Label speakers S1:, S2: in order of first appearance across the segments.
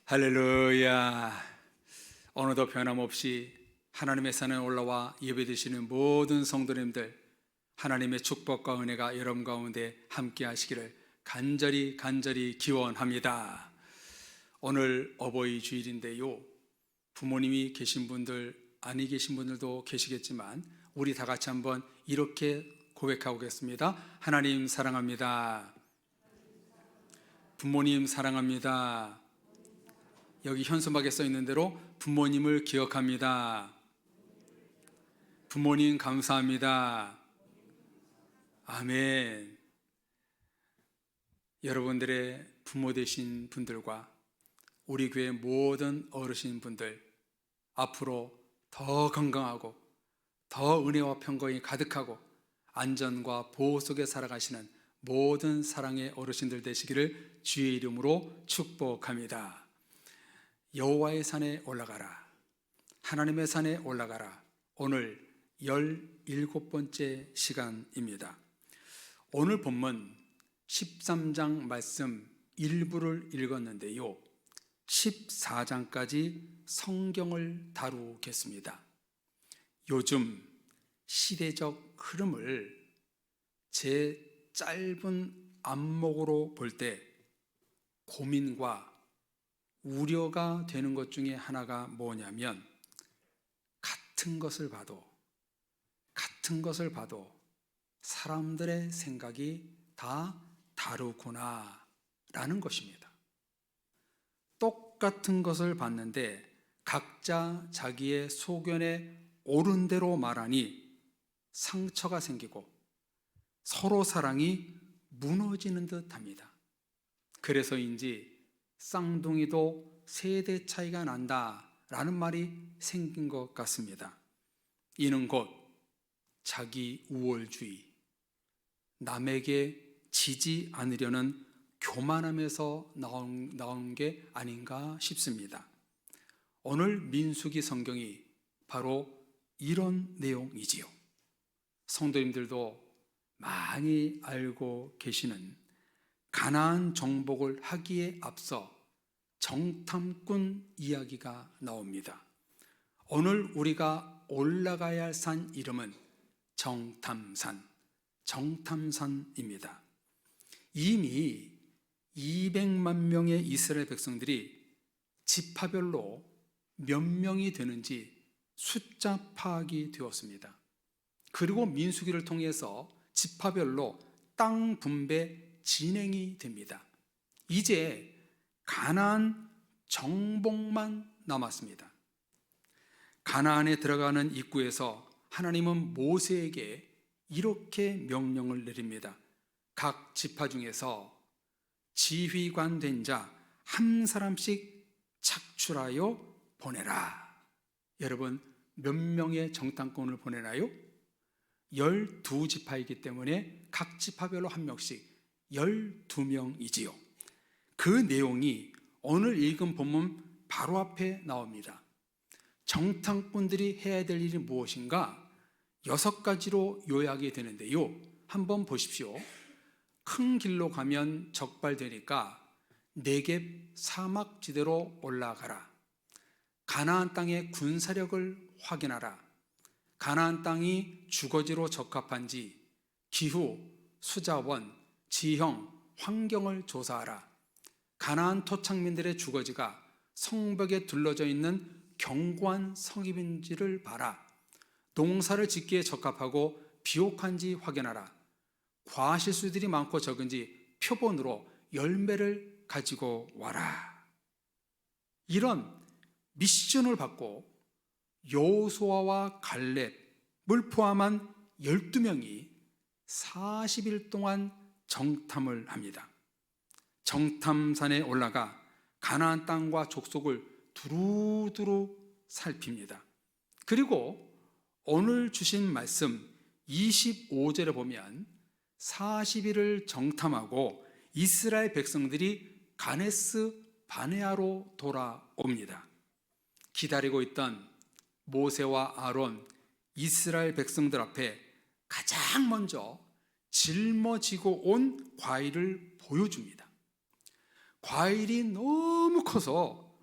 S1: 할렐루야. 오늘도 변함없이 하나님의 산에 올라와 예배드리시는 모든 성도님들, 하나님의 축복과 은혜가 여러분 가운데 함께 하시기를 간절히 기원합니다. 오늘 어버이 주일인데요, 부모님이 계신 분들, 아니 계신 분들도 계시겠지만 우리 다 같이 한번 이렇게 고백하겠습니다. 하나님 사랑합니다. 부모님 사랑합니다. 여기 현수막에 써 있는 대로 부모님을 기억합니다. 부모님 감사합니다. 아멘. 여러분들의 부모 되신 분들과 우리 교회 모든 어르신 분들, 앞으로 더 건강하고 더 은혜와 평강이 가득하고 안전과 보호 속에 살아가시는 모든 사랑의 어르신들 되시기를 주의 이름으로 축복합니다. 여호와의 산에 올라가라, 하나님의 산에 올라가라. 오늘 17번째 시간입니다. 오늘 본문 13장 말씀 일부를 읽었는데요, 14장까지 성경을 다루겠습니다. 요즘 시대적 흐름을 제 짧은 안목으로 볼 때 고민과 우려가 되는 것 중에 하나가 뭐냐면, 같은 것을 봐도 사람들의 생각이 다 다르구나 라는 것입니다. 똑같은 것을 봤는데 각자 자기의 소견에 옳은 대로 말하니 상처가 생기고 서로 사랑이 무너지는 듯합니다. 그래서인지 쌍둥이도 세대 차이가 난다라는 말이 생긴 것 같습니다. 이는 곧 자기 우월주의, 남에게 지지 않으려는 교만함에서 나온 게 아닌가 싶습니다. 오늘 민수기 성경이 바로 이런 내용이지요. 성도님들도 많이 알고 계시는 가나안 정복을 하기에 앞서 정탐꾼 이야기가 나옵니다. 오늘 우리가 올라가야 할 산 이름은 정탐산입니다. 이미 200만 명의 이스라엘 백성들이 지파별로 몇 명이 되는지 숫자 파악이 되었습니다. 그리고 민수기를 통해서 지파별로 땅 분배 진행이 됩니다. 이제 가나안 정복만 남았습니다. 가나안에 들어가는 입구에서 하나님은 모세에게 이렇게 명령을 내립니다. 각 지파 중에서 지휘관 된 자 한 사람씩 착출하여 보내라. 여러분, 몇 명의 정탐꾼을 보내나요? 12지파이기 때문에 각 지파별로 한 명씩 12명이지요. 그 내용이 오늘 읽은 본문 바로 앞에 나옵니다. 정탐꾼들이 해야 될 일이 무엇인가? 6가지로 요약이 되는데요, 한번 보십시오. 큰 길로 가면 적발되니까 네겝 사막지대로 올라가라. 가나안 땅의 군사력을 확인하라. 가나안 땅이 주거지로 적합한지 기후, 수자원, 지형, 환경을 조사하라. 가나안 토착민들의 주거지가 성벽에 둘러져 있는 견고한 성읍인지를 봐라. 농사를 짓기에 적합하고 비옥한지 확인하라. 과실수들이 많고 적은지 표본으로 열매를 가지고 와라. 이런 미션을 받고 여호수아와 갈렙을 포함한 12명이 40일 동안 정탐을 합니다. 정탐산에 올라가 가나안 땅과 족속을 두루두루 살핍니다. 그리고 오늘 주신 말씀 25절에 보면 40일을 정탐하고 이스라엘 백성들이 가네스 바네아로 돌아옵니다. 기다리고 있던 모세와 아론, 이스라엘 백성들 앞에 가장 먼저 짊어지고 온 과일을 보여줍니다. 과일이 너무 커서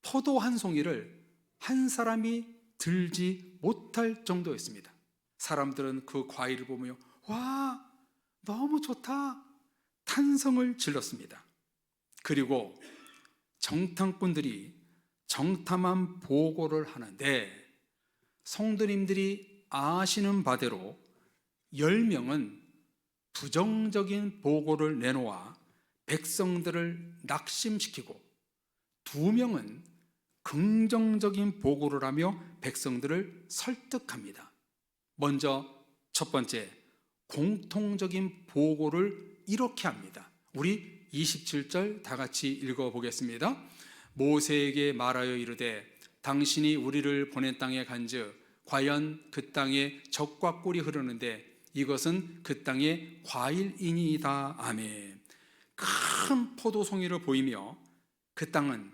S1: 포도 한 송이를 한 사람이 들지 못할 정도였습니다. 사람들은 그 과일을 보며 와, 너무 좋다, 탄성을 질렀습니다. 그리고 정탐꾼들이 정탐한 보고를 하는데 성도님들이 아시는 바대로 10명은 부정적인 보고를 내놓아 백성들을 낙심시키고 2명은 긍정적인 보고를 하며 백성들을 설득합니다. 먼저 첫 번째, 공통적인 보고를 이렇게 합니다. 우리 27절 다 같이 읽어보겠습니다. 모세에게 말하여 이르되 당신이 우리를 보낸 땅에 간즉 과연 그 땅에 젖과 꿀이 흐르는데 이것은 그 땅의 과일이니이다. 아멘. 큰 포도송이를 보이며 그 땅은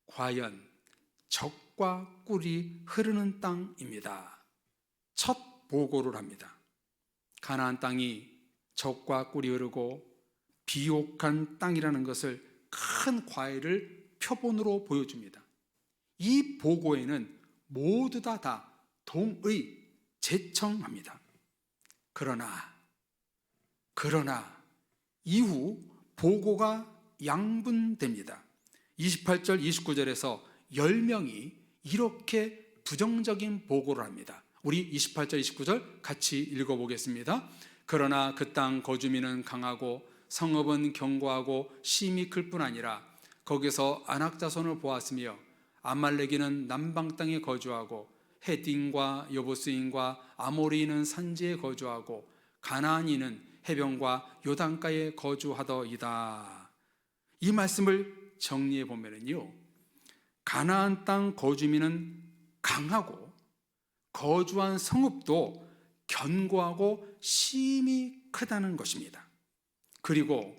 S1: 과연 젖과 꿀이 흐르는 땅입니다. 첫 보고를 합니다. 가나안 땅이 젖과 꿀이 흐르고 비옥한 땅이라는 것을 큰 과일을 표본으로 보여줍니다. 이 보고에는 모두 다 동의, 제청합니다. 그러나 이후 보고가 양분됩니다. 28절, 29절에서 10명이 이렇게 부정적인 보고를 합니다. 우리 28절, 29절 같이 읽어보겠습니다. 그러나 그 땅 거주민은 강하고 성읍은 견고하고 심이 클 뿐 아니라 거기서 아낙 자손을 보았으며 아말렉인은 남방 땅에 거주하고 헤딘과 여부스인과 아모리인은 산지에 거주하고 가나안인은 해변과 요단가에 거주하더이다. 이 말씀을 정리해 보면요, 가나안 땅 거주민은 강하고 거주한 성읍도 견고하고 심이 크다는 것입니다. 그리고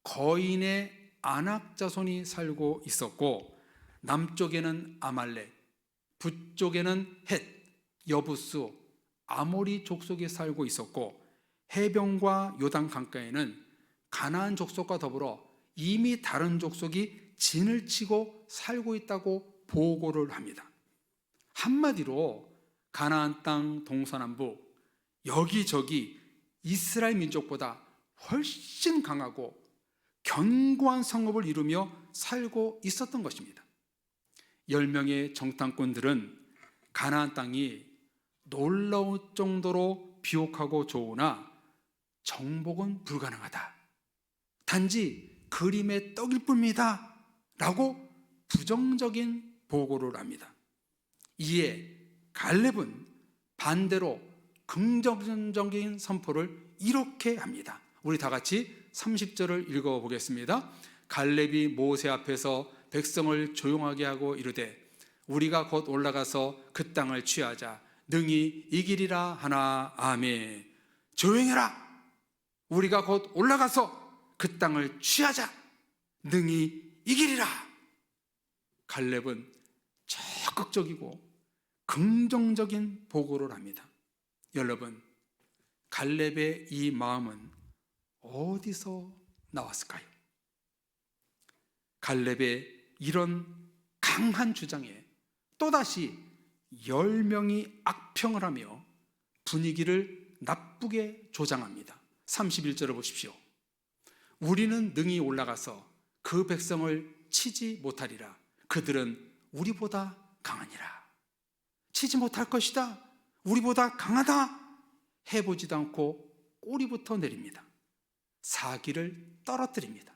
S1: 거인의 아낙 자손이 살고 있었고 남쪽에는 아말렉, 북쪽에는 헷, 여부스, 아모리 족속이 살고 있었고 해변과 요단 강가에는 가나안 족속과 더불어 이미 다른 족속이 진을 치고 살고 있다고 보고를 합니다. 한마디로 가나안 땅 동서남북 여기저기 이스라엘 민족보다 훨씬 강하고 견고한 성읍을 이루며 살고 있었던 것입니다. 10명의 정탐꾼들은 가나안 땅이 놀라울 정도로 비옥하고 좋으나 정복은 불가능하다, 단지 그림의 떡일 뿐이다 라고 부정적인 보고를 합니다. 이에 갈렙은 반대로 긍정적인 선포를 이렇게 합니다. 우리 다 같이 30절을 읽어보겠습니다. 갈렙이 모세 앞에서 백성을 조용하게 하고 이르되 우리가 곧 올라가서 그 땅을 취하자 능히 이기리라 하나. 아멘. 조용해라. 우리가 곧 올라가서 그 땅을 취하자 능히 이기리라. 갈렙은 적극적이고 긍정적인 보고를 합니다. 여러분, 갈렙의 이 마음은 어디서 나왔을까요? 갈렙의 이런 강한 주장에 또다시 10명이 악평을 하며 분위기를 나쁘게 조장합니다. 31절을 보십시오. 우리는 능히 올라가서 그 백성을 치지 못하리라. 그들은 우리보다 강하니라. 치지 못할 것이다. 우리보다 강하다. 해보지도 않고 꼬리부터 내립니다. 사기를 떨어뜨립니다.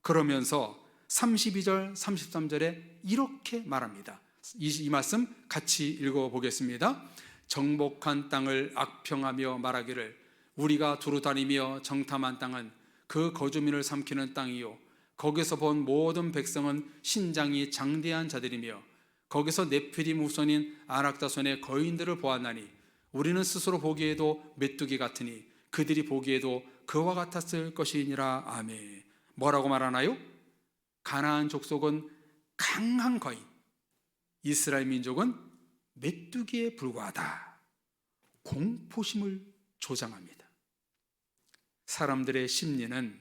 S1: 그러면서 32절, 33절에 이렇게 말합니다. 이 말씀 같이 읽어보겠습니다. 정복한 땅을 악평하며 말하기를 우리가 두루 다니며 정탐한 땅은 그 거주민을 삼키는 땅이요 거기서 본 모든 백성은 신장이 장대한 자들이며 거기서 네피림 후손인 아낙 자손의 거인들을 보았나니 우리는 스스로 보기에도 메뚜기 같으니 그들이 보기에도 그와 같았을 것이니라. 아멘. 뭐라고 말하나요? 가나안 족속은 강한 거인, 이스라엘 민족은 메뚜기에 불과하다. 공포심을 조장합니다. 사람들의 심리는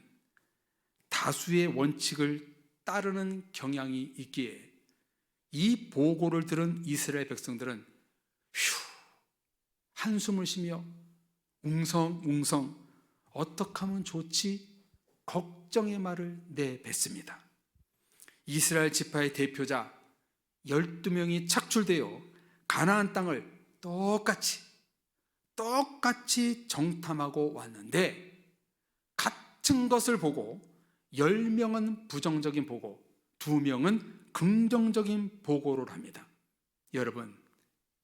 S1: 다수의 원칙을 따르는 경향이 있기에 이 보고를 들은 이스라엘 백성들은 한숨을 쉬며 웅성웅성 어떻게 하면 좋지? 걱정의 말을 내뱉습니다. 이스라엘 지파의 대표자 12명이 착출되어 가나안 땅을 똑같이 정탐하고 왔는데, 같은 것을 보고 10명은 부정적인 보고 2명은 긍정적인 보고를 합니다. 여러분,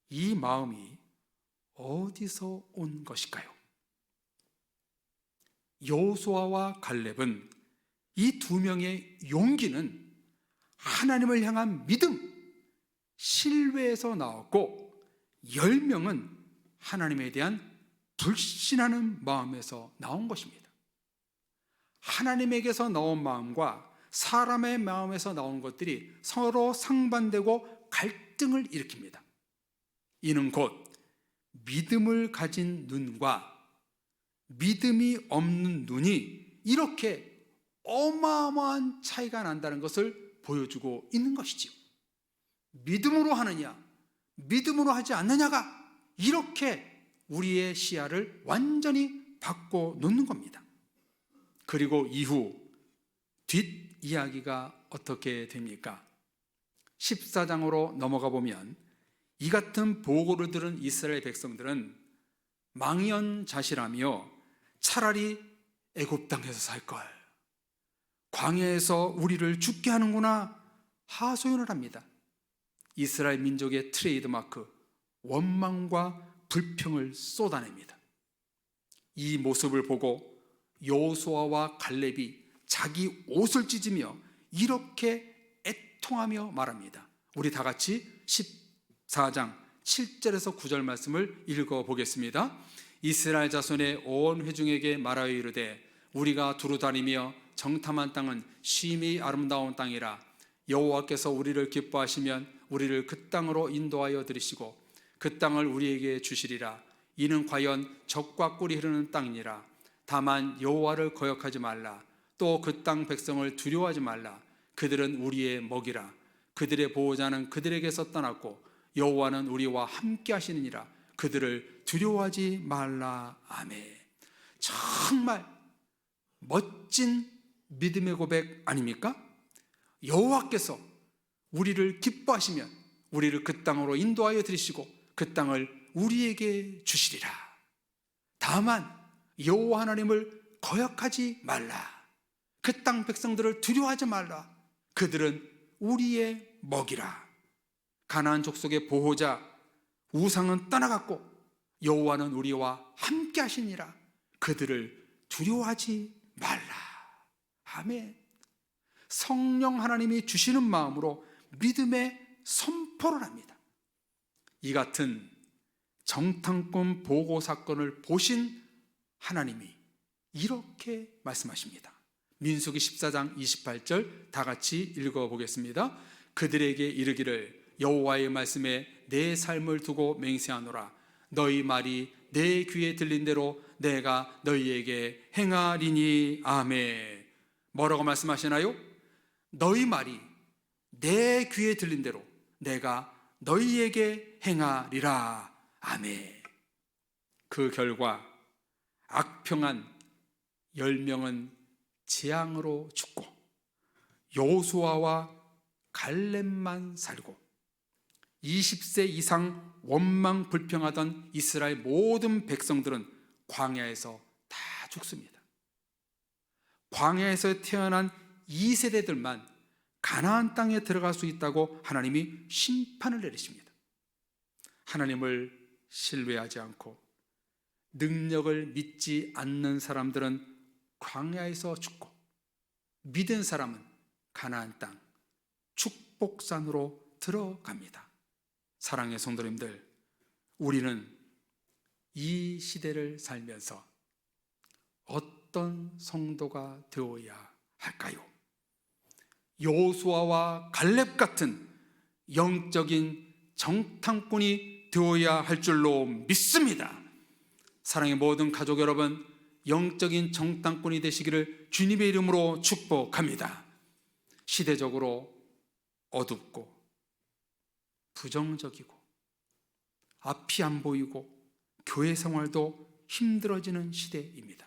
S1: 이 마음이 어디서 온 것일까요? 여호수아와 갈렙은 이 2명의 용기는 하나님을 향한 믿음, 신뢰에서 나왔고, 10명은 하나님에 대한 불신하는 마음에서 나온 것입니다. 하나님에게서 나온 마음과 사람의 마음에서 나온 것들이 서로 상반되고 갈등을 일으킵니다. 이는 곧 믿음을 가진 눈과 믿음이 없는 눈이 이렇게 어마어마한 차이가 난다는 것을 보여주고 있는 것이지요. 믿음으로 하느냐, 믿음으로 하지 않느냐가 이렇게 우리의 시야를 완전히 바꿔 놓는 겁니다. 그리고 이후 뒷이야기가 어떻게 됩니까? 14장으로 넘어가 보면 이 같은 보고를 들은 이스라엘 백성들은 망연자실하며 차라리 애굽 땅에서 살걸, 광야에서 우리를 죽게 하는구나 하소연을 합니다. 이스라엘 민족의 트레이드마크, 원망과 불평을 쏟아냅니다. 이 모습을 보고 여호수아와 갈렙이 자기 옷을 찢으며 이렇게 애통하며 말합니다. 우리 다 같이 14장 7절에서 9절 말씀을 읽어보겠습니다. 이스라엘 자손의 온 회중에게 말하여 이르되 우리가 두루 다니며 정탐한 땅은 심히 아름다운 땅이라. 여호와께서 우리를 기뻐하시면 우리를 그 땅으로 인도하여 들이시고 그 땅을 우리에게 주시리라. 이는 과연 젖과 꿀이 흐르는 땅이니라. 다만 여호와를 거역하지 말라. 또 그 땅 백성을 두려워하지 말라. 그들은 우리의 먹이라. 그들의 보호자는 그들에게서 떠났고 여호와는 우리와 함께 하시느니라. 그들을 두려워하지 말라. 아멘. 정말 멋진 믿음의 고백 아닙니까? 여호와께서 우리를 기뻐하시면 우리를 그 땅으로 인도하여 들이시고 그 땅을 우리에게 주시리라. 다만 여호와 하나님을 거역하지 말라. 그 땅 백성들을 두려워하지 말라. 그들은 우리의 먹이라. 가나안 족속의 보호자 우상은 떠나갔고 여호와는 우리와 함께 하시니라. 그들을 두려워하지 말라. 아멘. 성령 하나님이 주시는 마음으로 믿음의 선포를 합니다. 이 같은 정탐꾼 보고 사건을 보신 하나님이 이렇게 말씀하십니다. 민수기 14장 28절 다 같이 읽어보겠습니다. 그들에게 이르기를 여호와의 말씀에 내 삶을 두고 맹세하노라. 너희 말이 내 귀에 들린 대로 내가 너희에게 행하리니. 아멘. 뭐라고 말씀하시나요? 너희 말이 내 귀에 들린 대로 내가 너희에게 행하리라. 아멘. 그 결과 악평한 10명은 재앙으로 죽고 여호수아와 갈렙만 살고 20세 이상 원망 불평하던 이스라엘 모든 백성들은 광야에서 다 죽습니다. 광야에서 태어난 2세대들만 가나안 땅에 들어갈 수 있다고 하나님이 심판을 내리십니다. 하나님을 신뢰하지 않고 능력을 믿지 않는 사람들은 광야에서 죽고 믿은 사람은 가나안 땅 축복산으로 들어갑니다. 사랑의 성도님들, 우리는 이 시대를 살면서 어떤 성도가 되어야 할까요? 여호수아와 갈렙 같은 영적인 정탐꾼이 되어야 할 줄로 믿습니다. 사랑의 모든 가족 여러분, 영적인 정탐꾼이 되시기를 주님의 이름으로 축복합니다. 시대적으로 어둡고 부정적이고 앞이 안 보이고 교회 생활도 힘들어지는 시대입니다.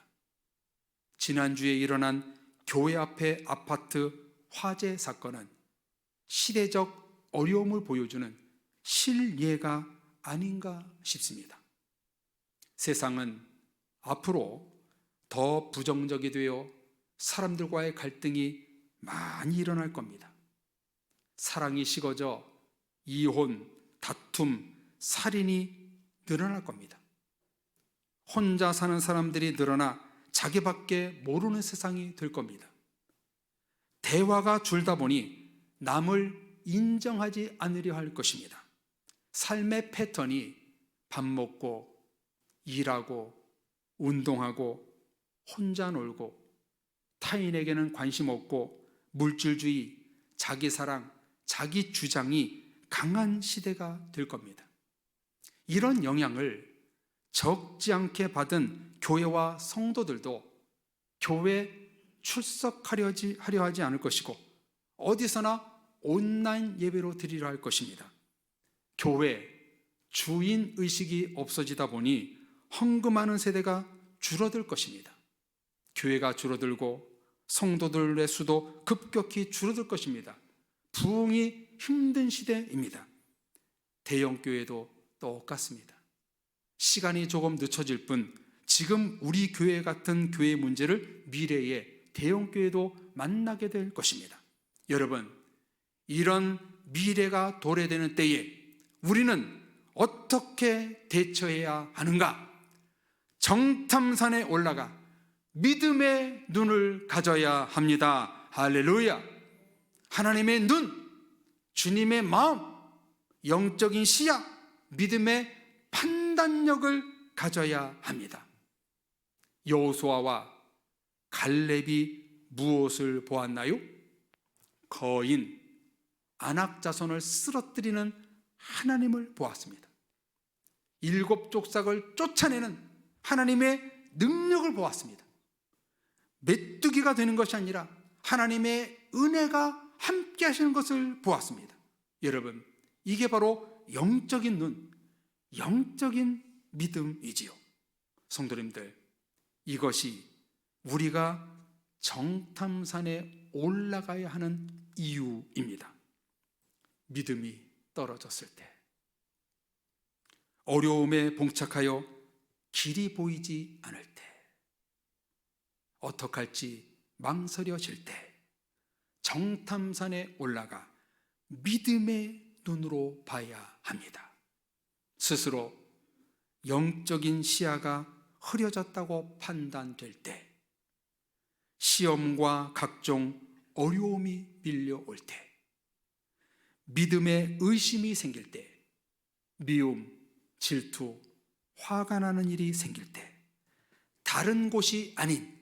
S1: 지난주에 일어난 교회 앞의 아파트 화재 사건은 시대적 어려움을 보여주는 실예가 아닌가 싶습니다. 세상은 앞으로 더 부정적이 되어 사람들과의 갈등이 많이 일어날 겁니다. 사랑이 식어져 이혼, 다툼, 살인이 늘어날 겁니다. 혼자 사는 사람들이 늘어나 자기밖에 모르는 세상이 될 겁니다. 대화가 줄다 보니 남을 인정하지 않으려 할 것입니다. 삶의 패턴이 밥 먹고 일하고 운동하고 혼자 놀고 타인에게는 관심 없고 물질주의, 자기사랑, 자기 주장이 강한 시대가 될 겁니다. 이런 영향을 적지 않게 받은 교회와 성도들도 교회 출석하려 하지 않을 것이고 어디서나 온라인 예배로 드리려 할 것입니다. 교회 주인 의식이 없어지다 보니 헌금하는 세대가 줄어들 것입니다. 교회가 줄어들고 성도들의 수도 급격히 줄어들 것입니다. 부흥이 힘든 시대입니다. 대형교회도 똑같습니다. 시간이 조금 늦춰질 뿐 지금 우리 교회 같은 교회 문제를 미래에 대형교회도 만나게 될 것입니다. 여러분, 이런 미래가 도래되는 때에 우리는 어떻게 대처해야 하는가? 정탐산에 올라가 믿음의 눈을 가져야 합니다. 할렐루야! 하나님의 눈, 주님의 마음, 영적인 시야, 믿음의 판단력을 가져야 합니다. 여호수아와 갈렙이 무엇을 보았나요? 거인, 아낙 자손을 쓰러뜨리는 하나님을 보았습니다. 7 족속을 쫓아내는 하나님의 능력을 보았습니다. 메뚜기가 되는 것이 아니라 하나님의 은혜가 함께 하시는 것을 보았습니다. 여러분, 이게 바로 영적인 눈, 영적인 믿음이지요. 성도님들, 이것이 우리가 정탐산에 올라가야 하는 이유입니다. 믿음이 떨어졌을 때, 어려움에 봉착하여 길이 보이지 않을 때, 어떡할지 망설여질 때 정탐산에 올라가 믿음의 눈으로 봐야 합니다. 스스로 영적인 시야가 흐려졌다고 판단될 때, 시험과 각종 어려움이 밀려올 때, 믿음의 의심이 생길 때, 미움, 질투, 화가 나는 일이 생길 때, 다른 곳이 아닌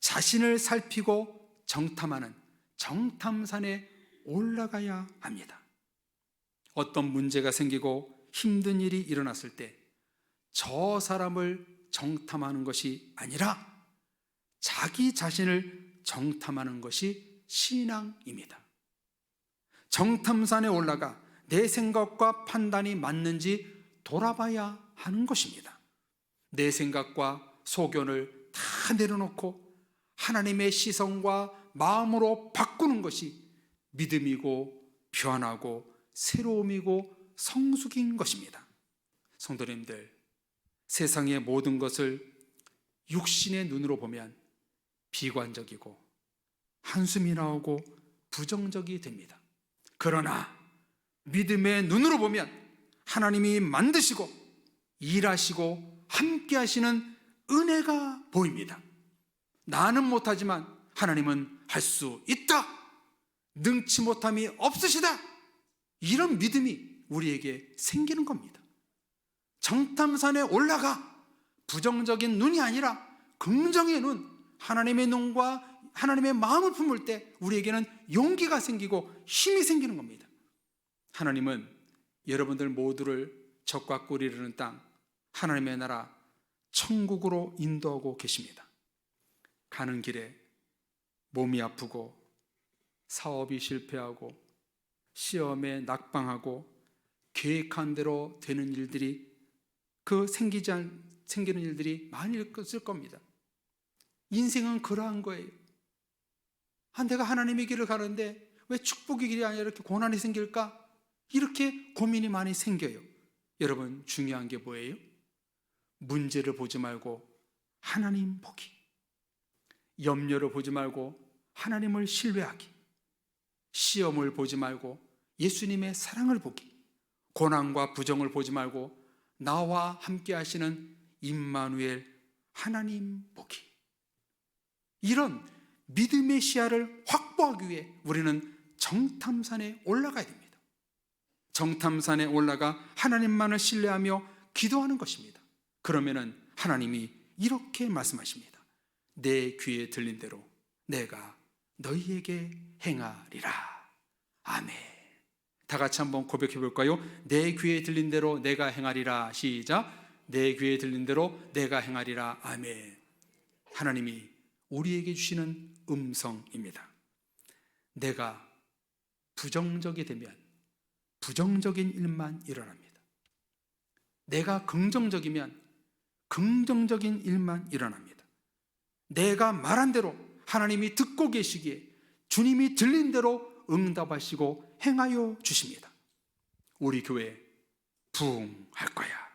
S1: 자신을 살피고 정탐하는 정탐산에 올라가야 합니다. 어떤 문제가 생기고 힘든 일이 일어났을 때 저 사람을 정탐하는 것이 아니라 자기 자신을 정탐하는 것이 신앙입니다. 정탐산에 올라가 내 생각과 판단이 맞는지 돌아봐야 하는 것입니다. 내 생각과 소견을 다 내려놓고 하나님의 시선과 마음으로 바꾸는 것이 믿음이고 변하고 새로움이고 성숙인 것입니다. 성도님들, 세상의 모든 것을 육신의 눈으로 보면 비관적이고 한숨이 나오고 부정적이 됩니다. 그러나 믿음의 눈으로 보면 하나님이 만드시고 일하시고 함께 하시는 은혜가 보입니다. 나는 못하지만 하나님은 할 수 있다. 능치 못함이 없으시다. 이런 믿음이 우리에게 생기는 겁니다. 정탐산에 올라가 부정적인 눈이 아니라 긍정의 눈, 하나님의 눈과 하나님의 마음을 품을 때 우리에게는 용기가 생기고 힘이 생기는 겁니다. 하나님은 여러분들 모두를 적과 꿀이 흐르는 땅, 하나님의 나라 천국으로 인도하고 계십니다. 가는 길에 몸이 아프고 사업이 실패하고 시험에 낙방하고 계획한 대로 되는 일들이, 생기는 일들이 많이 있을 겁니다. 인생은 그러한 거예요. 내가 하나님의 길을 가는데 왜 축복의 길이 아니라 이렇게 고난이 생길까? 이렇게 고민이 많이 생겨요. 여러분, 중요한 게 뭐예요? 문제를 보지 말고 하나님 보기, 염려를 보지 말고 하나님을 신뢰하기, 시험을 보지 말고 예수님의 사랑을 보기, 고난과 부정을 보지 말고 나와 함께 하시는 임마누엘 하나님 보기. 이런 믿음의 시야를 확보하기 위해 우리는 정탐산에 올라가야 됩니다. 정탐산에 올라가 하나님만을 신뢰하며 기도하는 것입니다. 그러면은 하나님이 이렇게 말씀하십니다. 내 귀에 들린 대로 내가 너희에게 행하리라. 아멘. 다 같이 한번 고백해 볼까요? 내 귀에 들린 대로 내가 행하리라. 시작. 내 귀에 들린 대로 내가 행하리라. 아멘. 하나님이 우리에게 주시는 음성입니다. 내가 부정적이 되면 부정적인 일만 일어납니다. 내가 긍정적이면 긍정적인 일만 일어납니다. 내가 말한 대로 하나님이 듣고 계시기에 주님이 들린 대로 응답하시고 행하여 주십니다. 우리 교회 부흥할 거야.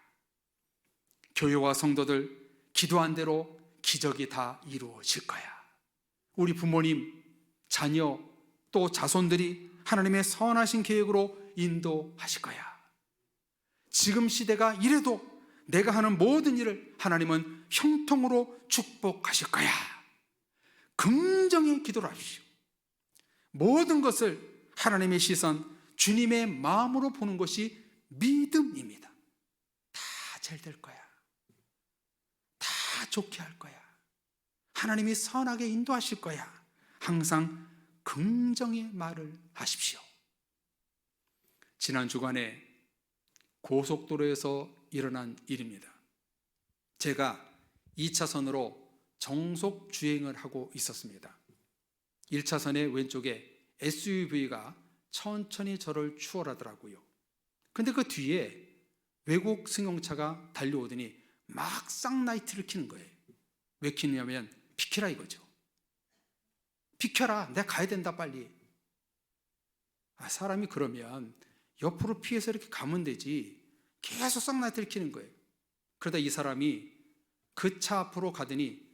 S1: 교회와 성도들 기도한 대로 기적이 다 이루어질 거야. 우리 부모님, 자녀, 또 자손들이 하나님의 선하신 계획으로 인도하실 거야. 지금 시대가 이래도 내가 하는 모든 일을 하나님은 형통으로 축복하실 거야. 긍정의 기도를 하십시오. 모든 것을 하나님의 시선, 주님의 마음으로 보는 것이 믿음입니다. 다 잘 될 거야. 다 좋게 할 거야. 하나님이 선하게 인도하실 거야. 항상 긍정의 말을 하십시오. 지난 주간에 고속도로에서 일어난 일입니다. 제가 2차선으로 정속 주행을 하고 있었습니다. 1차선의 왼쪽에 SUV가 천천히 저를 추월하더라고요. 근데 그 뒤에 외국 승용차가 달려오더니 막 쌍라이트를 켜는 거예요. 왜 켜냐면 비켜라 이거죠. 비켜라, 내가 가야 된다 빨리. 사람이 그러면 옆으로 피해서 이렇게 가면 되지 계속 쌍라이트를 켜는 거예요. 그러다 이 사람이 그 차 앞으로 가더니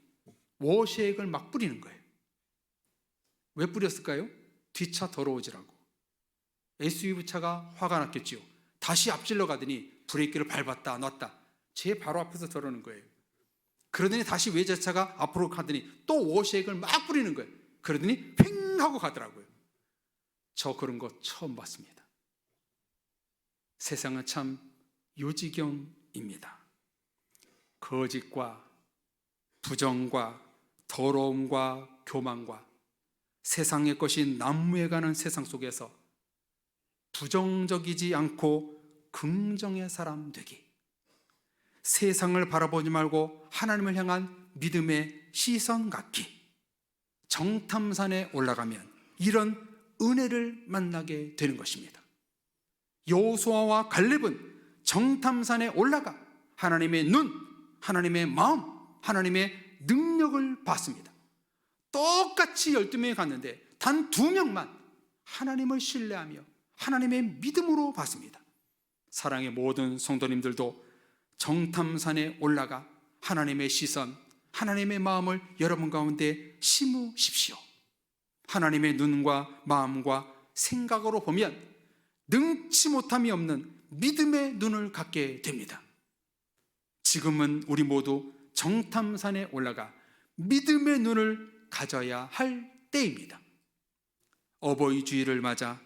S1: 워시액을 막 뿌리는 거예요. 왜 뿌렸을까요? 뒷차 더러워지라고. SUV 차가 화가 났겠지요. 다시 앞질러 가더니 브레이크를 밟았다 놨다. 제 바로 앞에서 저러는 거예요. 그러더니 다시 외제차가 앞으로 가더니 또 워시액을 막 뿌리는 거예요. 그러더니 팽 하고 가더라고요. 저 그런 거 처음 봤습니다. 세상은 참 요지경입니다. 거짓과 부정과 더러움과 교만과 세상의 것이 난무해가는 세상 속에서 부정적이지 않고 긍정의 사람 되기, 세상을 바라보지 말고 하나님을 향한 믿음의 시선 갖기, 정탐산에 올라가면 이런 은혜를 만나게 되는 것입니다. 여호수아와 갈렙은 정탐산에 올라가 하나님의 눈, 하나님의 마음, 하나님의 능력을 봤습니다. 똑같이 12명이 갔는데 단 2명만 하나님을 신뢰하며 하나님의 믿음으로 봤습니다. 사랑의 모든 성도님들도 정탐산에 올라가 하나님의 시선, 하나님의 마음을 여러분 가운데 심으십시오. 하나님의 눈과 마음과 생각으로 보면 능치 못함이 없는 믿음의 눈을 갖게 됩니다. 지금은 우리 모두 정탐산에 올라가 믿음의 눈을 가져야 할 때입니다. 어버이 주일을 맞아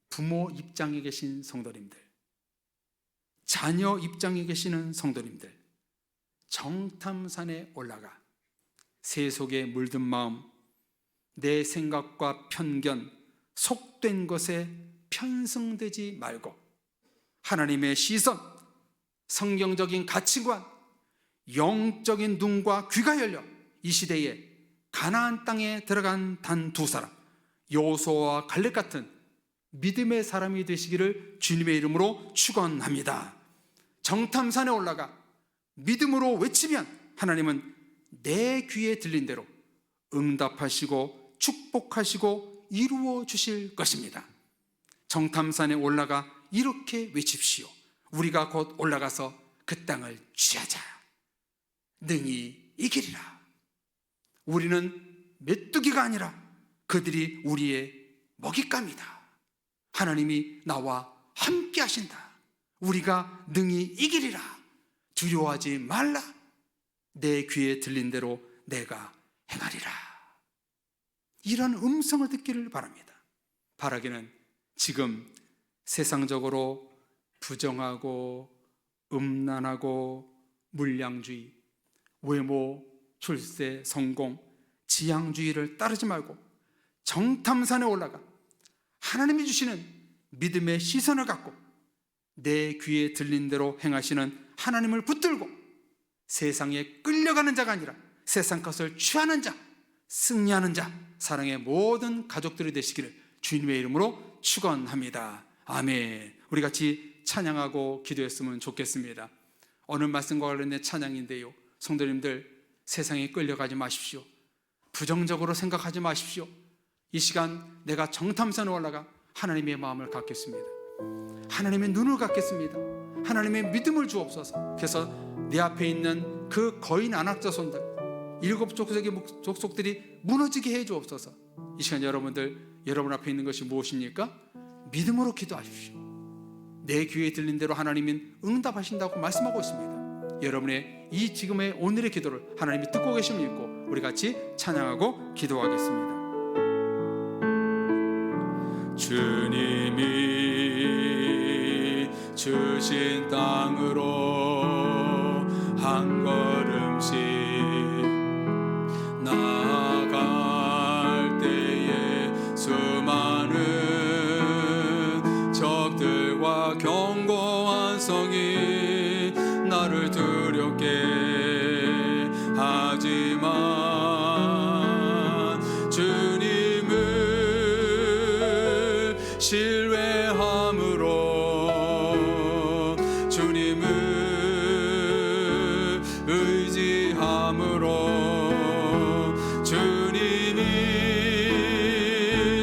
S1: 부모 입장에 계신 성도님들, 자녀 입장에 계시는 성도님들, 정탐산에 올라가 세속에 물든 마음, 내 생각과 편견, 속된 것에 편승되지 말고 하나님의 시선, 성경적인 가치관, 영적인 눈과 귀가 열려 이 시대에 가나안 땅에 들어간 단 2사람, 여호수아와 갈렙 같은 믿음의 사람이 되시기를 주님의 이름으로 축원합니다. 정탐산에 올라가 믿음으로 외치면 하나님은 내 귀에 들린 대로 응답하시고 축복하시고 이루어 주실 것입니다. 정탐산에 올라가 이렇게 외칩시오. 우리가 곧 올라가서 그 땅을 취하자. 능히 이기리라. 우리는 메뚜기가 아니라 그들이 우리의 먹잇감이다. 하나님이 나와 함께 하신다. 우리가 능히 이기리라. 두려워하지 말라. 내 귀에 들린 대로 내가 행하리라. 이런 음성을 듣기를 바랍니다. 바라기는 지금 세상적으로 부정하고 음란하고 물량주의, 외모, 출세, 성공, 지향주의를 따르지 말고 정탐산에 올라가 하나님이 주시는 믿음의 시선을 갖고 내 귀에 들린 대로 행하시는 하나님을 붙들고 세상에 끌려가는 자가 아니라 세상 것을 취하는 자, 승리하는 자, 사랑의 모든 가족들이 되시기를 주님의 이름으로 축원합니다. 아멘. 우리 같이 찬양하고 기도했으면 좋겠습니다. 오늘 말씀과 관련된 찬양인데요, 성도님들 세상에 끌려가지 마십시오. 부정적으로 생각하지 마십시오. 이 시간 내가 정탐산에 올라가 하나님의 마음을 갖겠습니다. 하나님의 눈을 갖겠습니다. 하나님의 믿음을 주옵소서. 그래서 내 앞에 있는 그 거인 안악자손들 7 족속들이 무너지게 해 주옵소서. 이 시간 여러분 앞에 있는 것이 무엇입니까? 믿음으로 기도하십시오. 내 귀에 들린 대로 하나님은 응답하신다고 말씀하고 있습니다. 여러분의 이 지금의 오늘의 기도를 하나님이 듣고 계심을 믿고 우리 같이 찬양하고 기도하겠습니다. 주님이 주신 땅으로 한 걸음씩 나아갈 때에 수많은 적들과 견고한 성이 나를 두렵게 하지만 주님을 신뢰함으로 주님을 의지함으로 주님이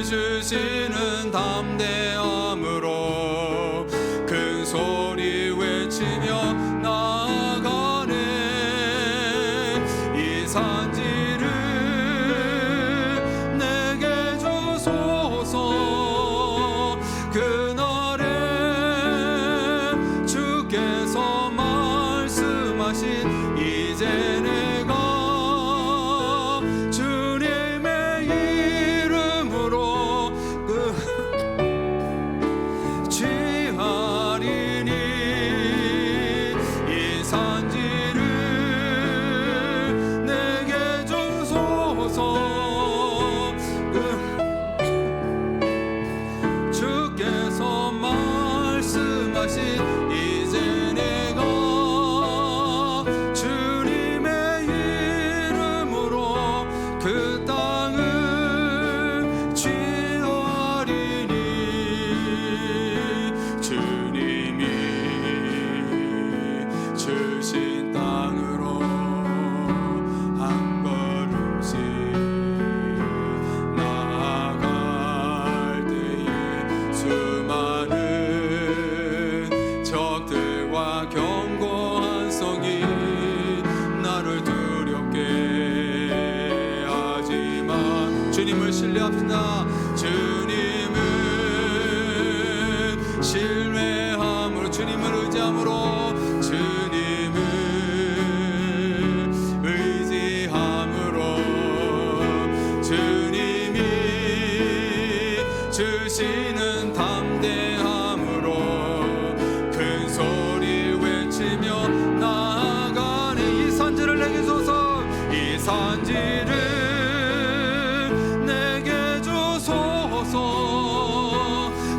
S1: 주시는 담대함으로 큰 소리 외치며 나아가네. 이 산지를 내게 주소서. 그날에 주께서 말씀하신 이제 내가 주님의 이름으로 취하리니 이 산지를 내게 주소서. 주께서 말씀하신 이제 내가 주님의 이름으로 그 땅을 취하리니 주님이 주신 땅으로 한 걸음씩 나아갈 때에 수많은 적들과 견고한 성이 나를 두렵게 하지만 주님을 신뢰합시다. 주님을 신뢰함으로 주님을 의지함으로 주님을 의지함으로 주님이 주시는 담대함으로 큰 소리 외치며 나아가네. 이 산지를 내게 주소서. 이 산지를 내게 주소서.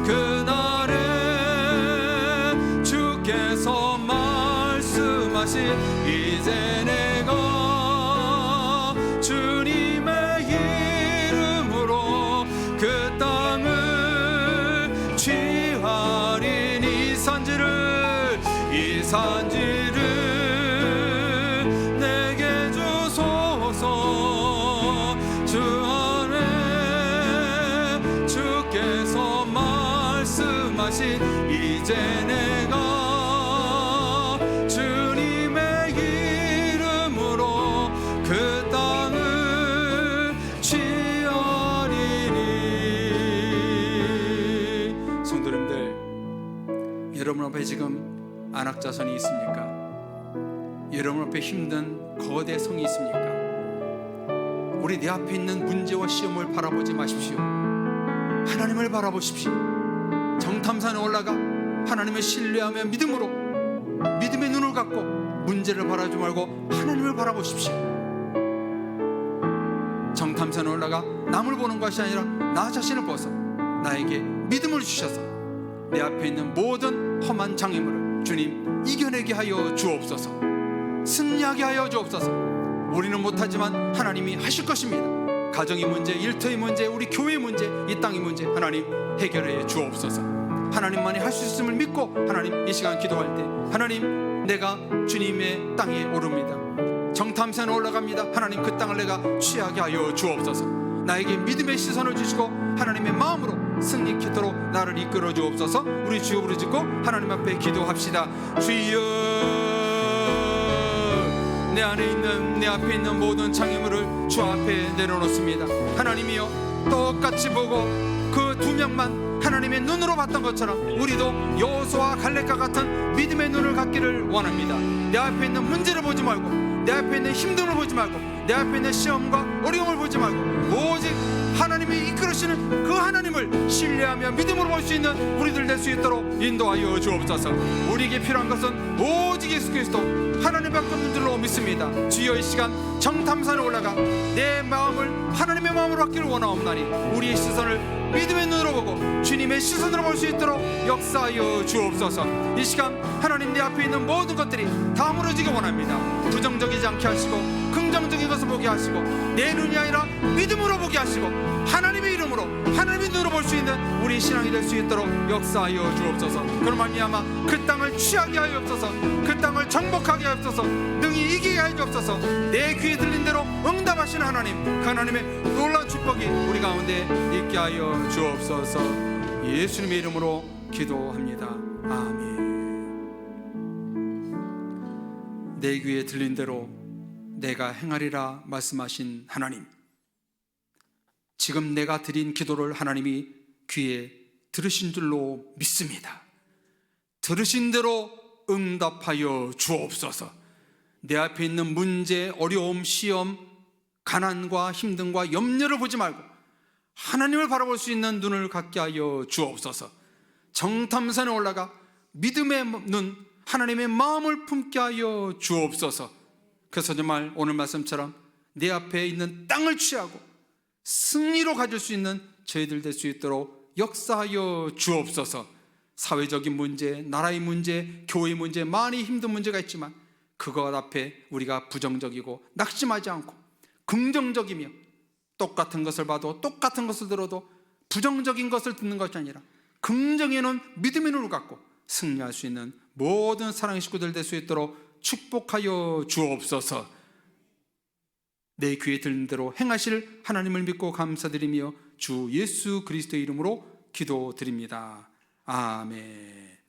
S1: 그날에 주께서 말씀하신 이제 내가 주님의 이름으로 그 땅을 산지를 내게 주소서. 주 안에 주께서 말씀하신 이제 내가 주님의 이름으로 그 땅을 취하리니. 성도님들, 여러분 앞에 지금 안악자손이 있습니까? 여러분 앞에 힘든 거대 성이 있습니까? 우리 내 앞에 있는 문제와 시험을 바라보지 마십시오. 하나님을 바라보십시오. 정탐산에 올라가 하나님을 신뢰하며 믿음으로, 믿음의 눈을 갖고 문제를 바라보지 말고 하나님을 바라보십시오. 정탐산에 올라가 남을 보는 것이 아니라 나 자신을 보아서 나에게 믿음을 주셔서 내 앞에 있는 모든 험한 장애물을 주님 이겨내게 하여 주옵소서. 승리하게 하여 주옵소서. 우리는 못하지만 하나님이 하실 것입니다. 가정의 문제, 일터의 문제, 우리 교회의 문제, 이 땅의 문제 하나님 해결해 주옵소서. 하나님만이 할 수 있음을 믿고 하나님 이 시간 기도할 때 하나님 내가 주님의 땅에 오릅니다. 정탐산에 올라갑니다. 하나님 그 땅을 내가 취하게 하여 주옵소서. 나에게 믿음의 시선을 주시고 하나님의 마음으로 승리케도록 나를 이끌어 주옵소서. 우리 주여 부르짖고 하나님 앞에 기도합시다. 주여, 내 안에 있는, 내 앞에 있는 모든 장애물을 주 앞에 내려놓습니다. 하나님이여, 똑같이 보고 그 두 명만 하나님의 눈으로 봤던 것처럼 우리도 여호수아와 갈렙과 같은 믿음의 눈을 갖기를 원합니다. 내 앞에 있는 문제를 보지 말고, 내 앞에 있는 힘듦을 보지 말고, 내 앞에 있는 시험과 어려움을 보지 말고 오직 하나님이 이끌으시는 그 하나님을 신뢰하며 믿음으로 볼 수 있는 우리들 될 수 있도록 인도하여 주옵소서. 우리에게 필요한 것은 오직 예수 그리스도 하나님밖에 없는 줄로 믿습니다. 주여, 이 시간 정탐산에 올라가 내 마음을 하나님의 마음으로 받기를 원하옵나니 우리의 시선을 믿음의 눈으로 보고 주님의 시선으로 볼 수 있도록 역사하여 주옵소서. 이 시간 하나님 내 앞에 있는 모든 것들이 다 무너지기 원합니다. 부정적이지 않게 하시고 긍정적인 것을 보게 하시고 내 눈이 아니라 믿음으로 보게 하시고 하나님의 이름으로 하나님의 눈으로 볼 수 있는 우리 신앙이 될 수 있도록 역사하여 주옵소서. 그로 말미암아 그 땅을 취하게 하여 주옵소서. 그 땅을 정복하게 하여 주옵소서. 능히 이기게 하여 주옵소서. 내 귀에 들린 대로 응답하시는 하나님, 그 하나님의 놀라운 축복이 우리 가운데 있게 하여 주옵소서. 예수님의 이름으로 기도합니다. 아멘. 내 귀에 들린 대로 내가 행하리라 말씀하신 하나님, 지금 내가 드린 기도를 하나님이 귀에 들으신 줄로 믿습니다. 들으신 대로 응답하여 주옵소서. 내 앞에 있는 문제, 어려움, 시험, 가난과 힘듦과 염려를 보지 말고 하나님을 바라볼 수 있는 눈을 갖게 하여 주옵소서. 정탐산에 올라가 믿음의 눈, 하나님의 마음을 품게 하여 주옵소서. 그래서 정말 오늘 말씀처럼 내 앞에 있는 땅을 취하고 승리로 가질 수 있는 저희들 될 수 있도록 역사하여 주옵소서. 사회적인 문제, 나라의 문제, 교회의 문제, 많이 힘든 문제가 있지만 그것 앞에 우리가 부정적이고 낙심하지 않고 긍정적이며 똑같은 것을 봐도 똑같은 것을 들어도 부정적인 것을 듣는 것이 아니라 긍정에는 믿음의 눈을 갖고 승리할 수 있는 모든 사랑의 식구들 될 수 있도록 축복하여 주옵소서. 내 귀에 들린 대로 행하실 하나님을 믿고 감사드리며 주 예수 그리스도의 이름으로 기도드립니다. 아멘.